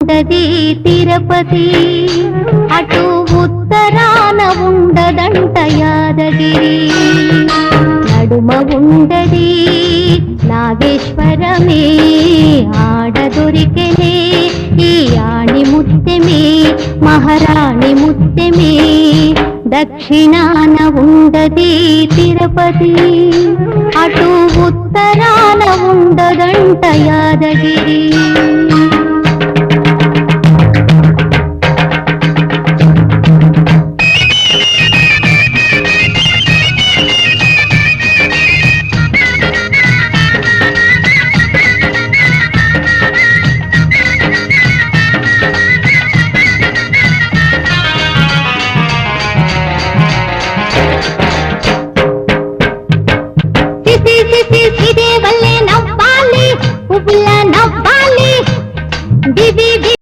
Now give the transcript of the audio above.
ఉండది తిరుపతి, అటు ఉత్తరాన ఉండదంట యాదగిరి. నడుమ ఉండది నాగేశ్వరమే, ఆడ దొరికెనే ఈ ఆణి ముత్తెమే, మహారాణి ముత్తెమే. దక్షిణాన ఉండది తిరుపతి, అటు ఉత్తరాన ఉండదంట యాదగిరి.